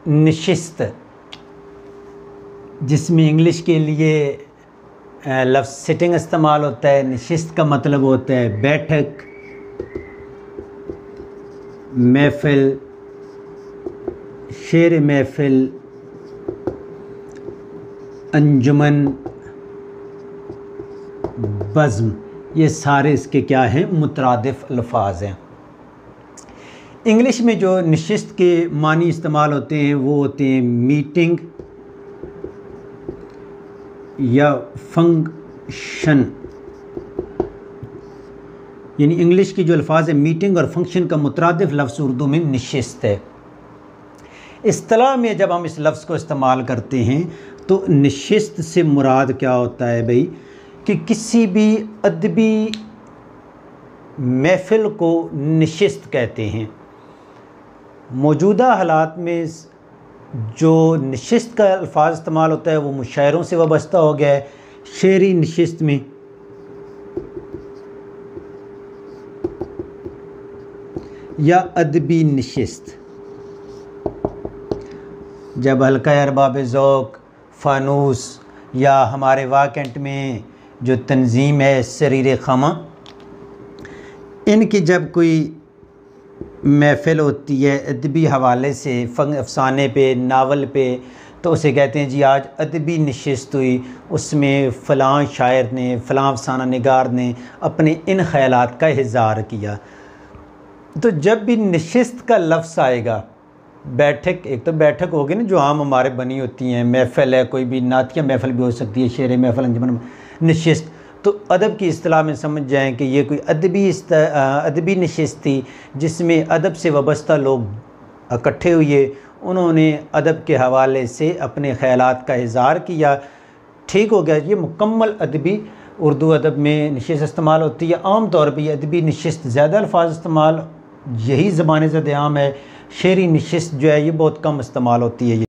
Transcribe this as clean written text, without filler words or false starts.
नशिस्त, जिसमें इंग्लिश के लिए लफ्ज़ सिटिंग इस्तेमाल होता है। नशिस्त का मतलब होता है बैठक, महफ़िल, शेर महफ़िल, अंजुमन, बज़्म, ये सारे इसके क्या हैं, मुतरादिफ़ अल्फाज हैं। इंग्लिश में जो नशिस्त के मानी इस्तेमाल होते हैं वो होते हैं मीटिंग या फंक्शन। यानी इंग्लिश की जो अल्फाज है मीटिंग और फंक्शन का मुतरादिफ लफ्ज़ उर्दू में नशिस्त है। इस्तिलाह में जब हम इस लफ्ज़ को इस्तेमाल करते हैं तो नशिस्त से मुराद क्या होता है भाई, कि किसी भी अदबी महफ़िल को नशिस्त कहते हैं। मौजूदा हालात में जो नशिस्त का अल्फाज इस्तेमाल होता है वो मुशायरों से वाबस्ता हो गया है। शेरी नशिस्त में या अदबी नशिस्त, जब हल्का अरबाब ज़ौक़, फ़ानूस या हमारे वाकंट में जो तंजीम है सरीर खमा, इनकी जब कोई महफ़िल होती है अदबी हवाले से, अफ़साने पे, नावल पे, तो उसे कहते हैं जी आज अदबी नशिस्त हुई, उसमें फ़लाँ शायर ने, फ़लाँ अफ़साना निगार ने अपने इन ख़यालात का इज़हार किया। तो जब भी नशिस्त का लफ्ज़ आएगा, बैठक, एक तो बैठक होगी ना जो आम हमारे बनी होती हैं, महफ़िल है, कोई भी नातिया महफ़िल भी हो सकती है, शेर महफ़िल, अंजुमन, नशिस्त, तो अदब की इस्तिलाह में समझ जाएं कि ये कोई अदबी नशिस्त थी जिसमें अदब से वाबस्ता लोग इकट्ठे हुए, उन्होंने अदब के हवाले से अपने ख़यालात का इज़हार किया। ठीक हो गया, ये मुकम्मल अदबी उर्दू अदब में नशिस्त इस्तेमाल होती है। आम तौर पर ये अदबी नशिस्त ज़्यादा अल्फाज इस्तेमाल यही ज़बान ज़द आम है। शेरी नशिस्त जो है ये बहुत कम इस्तेमाल होती है।